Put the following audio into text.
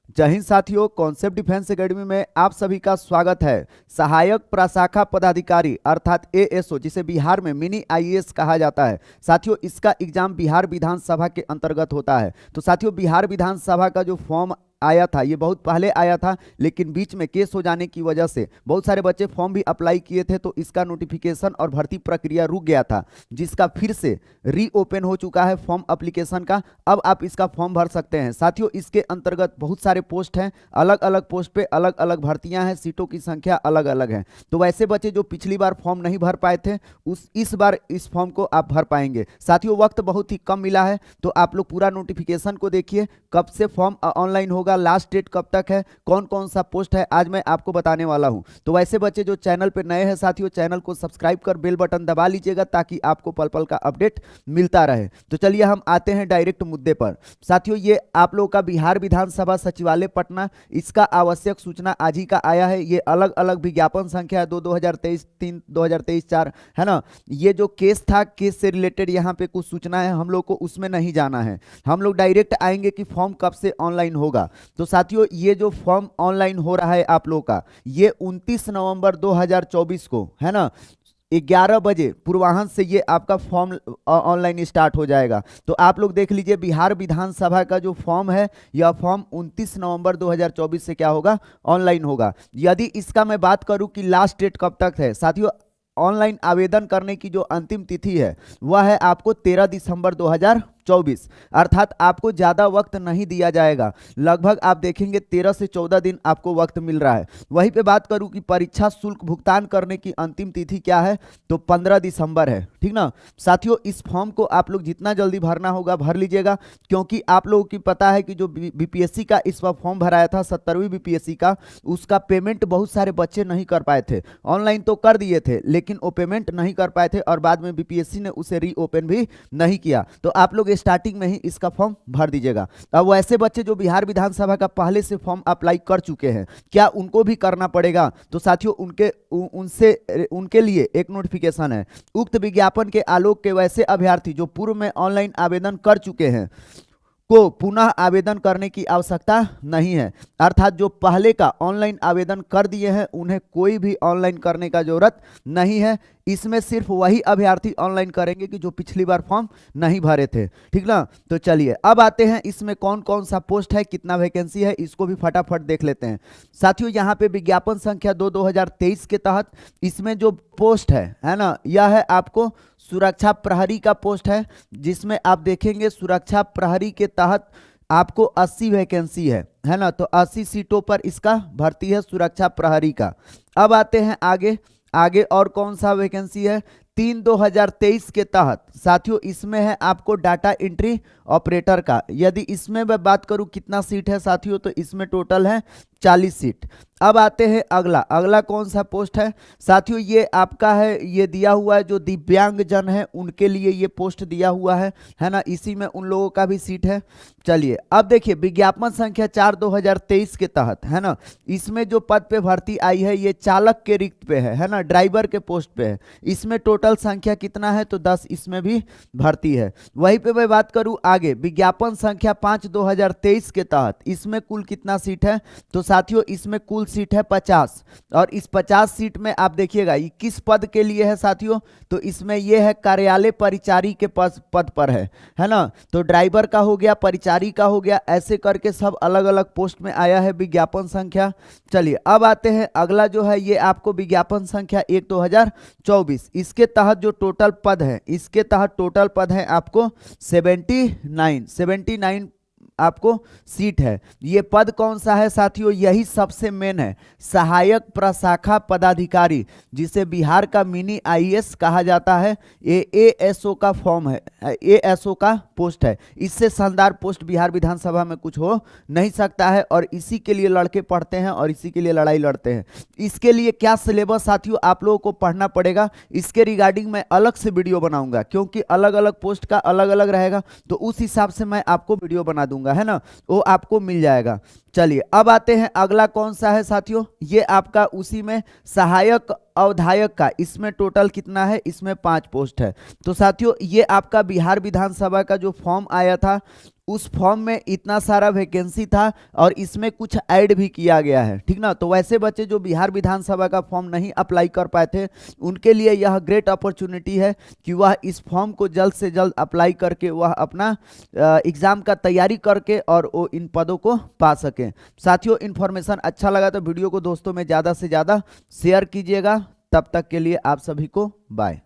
जय हिंद साथियों, concept defence academy में आप सभी का स्वागत है। सहायक प्रशाखा पदाधिकारी अर्थात एएसओ, जिसे बिहार में मिनी आईएएस कहा जाता है। साथियों, इसका एग्जाम बिहार विधानसभा के अंतर्गत होता है। तो साथियों, बिहार विधानसभा का जो फॉर्म आया था ये बहुत पहले आया था, लेकिन बीच में केस हो जाने की वजह से बहुत सारे बच्चे फॉर्म भी अप्लाई किए थे, तो इसका नोटिफिकेशन और भर्ती प्रक्रिया रुक गया था, जिसका फिर से रीओपन हो चुका है फॉर्म एप्लीकेशन का। अब आप इसका फॉर्म भर सकते हैं। साथियों, इसके अंतर्गत बहुत सारे पोस्ट हैं, अलग अलग पोस्ट पे अलग अलग भर्तियां हैं, सीटों की संख्या अलग अलग है। तो वैसे बच्चे जो पिछली बार फॉर्म नहीं भर पाए थे, इस बार इस फॉर्म को आप भर पाएंगे। साथियों, वक्त बहुत ही कम मिला है, तो आप लोग पूरा नोटिफिकेशन को देखिए, कब से फॉर्म ऑनलाइन होगा, लास्ट डेट कब तक है, कौन कौन सा पोस्ट है, आज मैं आपको बताने वाला हूं। तो वैसे बच्चे जो चैनल पे नए हैं साथियों, चैनल को सब्सक्राइब कर बेल बटन दबा लीजिएगा, ताकि आपको पल पल का अपडेट मिलता रहे। तो चलिए हम आते हैं डायरेक्ट मुद्दे पर। साथियों, ये आप लोगों का बिहार विधानसभा सचिवालय पटना, इसका आवश्यक सूचना आज ही का आया है। ये अलग अलग विज्ञापन संख्या 2023 3 2023 4 है ना। ये जो केस था, केस से रिलेटेड यहाँ पे कुछ सूचना है, हम लोग को उसमें नहीं जाना है। हम लोग डायरेक्ट आएंगे कि फॉर्म कब से ऑनलाइन होगा। तो साथियों, ये जो फॉर्म ऑनलाइन हो रहा है आप लोग का, ये 29 नवंबर 2024 को है ना, 11 बजे पूर्वाह्न से ये आपका फॉर्म ऑनलाइन स्टार्ट हो जाएगा। तो आप लोग देख लीजिए, बिहार विधानसभा का जो फॉर्म है, यह फॉर्म 29 नवंबर 2024 से क्या होगा, ऑनलाइन होगा। यदि इसका मैं बात करूं कि लास्ट डेट कब तक है, साथियों ऑनलाइन आवेदन करने की जो अंतिम तिथि है वह है आपको 13 दिसंबर 2024, अर्थात आपको ज़्यादा वक्त नहीं दिया जाएगा। लगभग आप देखेंगे 13 से 14 दिन आपको वक्त मिल रहा है। वहीं पे बात करूं कि परीक्षा शुल्क भुगतान करने की अंतिम तिथि क्या है, तो 15 दिसंबर है, ठीक ना। साथियों, इस फॉर्म को आप लोग जितना जल्दी भरना होगा भर लीजिएगा, क्योंकि आप लोगों की पता है कि जो बीपीएससी का इस बार फॉर्म भराया था, 70वीं बीपीएससी का, उसका पेमेंट बहुत सारे बच्चे नहीं कर पाए थे। ऑनलाइन तो कर दिए थे, लेकिन वो पेमेंट नहीं कर पाए थे, और बाद में बीपीएससी ने उसे रीओपन भी नहीं किया। तो आप लोग स्टार्टिंग में ही इसका फॉर्म भर दीजिएगा। अब वो ऐसे बच्चे जो बिहार विधानसभा का पहले से फॉर्म अप्लाई कर चुके हैं, क्या उनको भी करना पड़ेगा? तो साथियों, उनके लिए एक नोटिफिकेशन है। उक्त विज्ञापन के आलोक के वैसे अभ्यर्थी जो पूर्व में ऑनलाइन आवेदन कर चुके हैं को पुनः आवेदन करने की आवश्यकता नहीं है। अर्थात जो पहले का ऑनलाइन आवेदन कर दिए हैं, उन्हें कोई भी ऑनलाइन करने का जरूरत नहीं है। इसमें सिर्फ वही अभ्यर्थी ऑनलाइन करेंगे कि जो पिछली बार फॉर्म नहीं भरे थे, ठीक ना। तो चलिए अब आते हैं, इसमें कौन कौन सा पोस्ट है, कितना वैकेंसी है, इसको भी फटाफट देख लेते हैं। साथियों, यहाँ पे विज्ञापन संख्या 2023 के तहत इसमें जो पोस्ट है ना, यह है आपको सुरक्षा प्रहरी का पोस्ट है, जिसमें आप देखेंगे सुरक्षा प्रहरी के तहत आपको 80 वैकेंसी है ना। तो 80 सीटों पर इसका भर्ती है सुरक्षा प्रहरी का। अब आते हैं आगे आगे और कौन सा वैकेंसी है, 3/2023 के तहत साथियों इसमें है आपको डाटा एंट्री ऑपरेटर का। यदि इसमें मैं बात करूं कितना सीट है साथियों, तो इसमें टोटल है 40 सीट। अब आते हैं अगला कौन सा पोस्ट है साथियों, ये आपका है, ये दिया हुआ है जो दिव्यांग जन है उनके लिए ये पोस्ट दिया हुआ है ना। इसी में उन लोगों का भी सीट है। चलिए अब देखिए, विज्ञापन संख्या 4/2023 के तहत है ना, इसमें जो पद पे भर्ती आई है, ये चालक के रिक्त पे है ना, ड्राइवर के पोस्ट पे है। इसमें टोटल संख्या कितना है, तो 10 इसमें भी भर्ती है। वहीं पे मैं बात करूं आगे, विज्ञापन संख्या 5/2023 के तहत इसमें कुल कितना सीट है, तो साथियों इसमें कुल सीट है 50, और इस 50 सीट में आप देखिएगा ये किस पद के लिए है साथियों, तो इसमें यह है कार्यालय परिचारी के पद पर है ना। तो ड्राइवर का हो गया, परिचारी का हो गया, ऐसे करके सब अलग अलग पोस्ट में आया है विज्ञापन संख्या। चलिए अब आते हैं अगला जो है, ये आपको विज्ञापन संख्या 1/2024, इसके तहत जो टोटल पद है, इसके तहत टोटल पद है आपको 79 आपको सीट है। ये पद कौन सा है साथियों, यही सबसे मेन है, सहायक प्रशाखा पदाधिकारी, जिसे बिहार का मिनी आईएएस कहा जाता है। एएसओ का फॉर्म है, एएसओ का पोस्ट है। इससे शानदार पोस्ट बिहार विधानसभा में कुछ हो नहीं सकता है, और इसी के लिए लड़के पढ़ते हैं और इसी के लिए लड़ाई लड़ते हैं। इसके लिए क्या सिलेबस साथियों आप लोगों को पढ़ना पड़ेगा, इसके रिगार्डिंग मैं अलग से वीडियो बनाऊंगा, क्योंकि अलग अलग पोस्ट का अलग अलग रहेगा, तो उस हिसाब से मैं आपको वीडियो बना दूंगा, है ना, वो आपको मिल जाएगा। चलिए अब आते हैं अगला कौन सा है साथियों, ये आपका उसी में सहायक अवधायक का, इसमें टोटल कितना है, इसमें 5 पोस्ट है। तो साथियों ये आपका बिहार विधानसभा का जो फॉर्म आया था उस फॉर्म में इतना सारा वैकेंसी था और इसमें कुछ ऐड भी किया गया है, ठीक ना। तो वैसे बच्चे जो बिहार विधानसभा का फॉर्म नहीं अप्लाई कर पाए थे, उनके लिए यह ग्रेट अपॉर्चुनिटी है कि वह इस फॉर्म को जल्द से जल्द अप्लाई करके वह अपना एग्जाम का तैयारी करके और वो इन पदों को पा सकें। साथियों, इन्फॉर्मेशन अच्छा लगा तो वीडियो को दोस्तों में ज़्यादा से ज़्यादा शेयर कीजिएगा। तब तक के लिए आप सभी को बाय।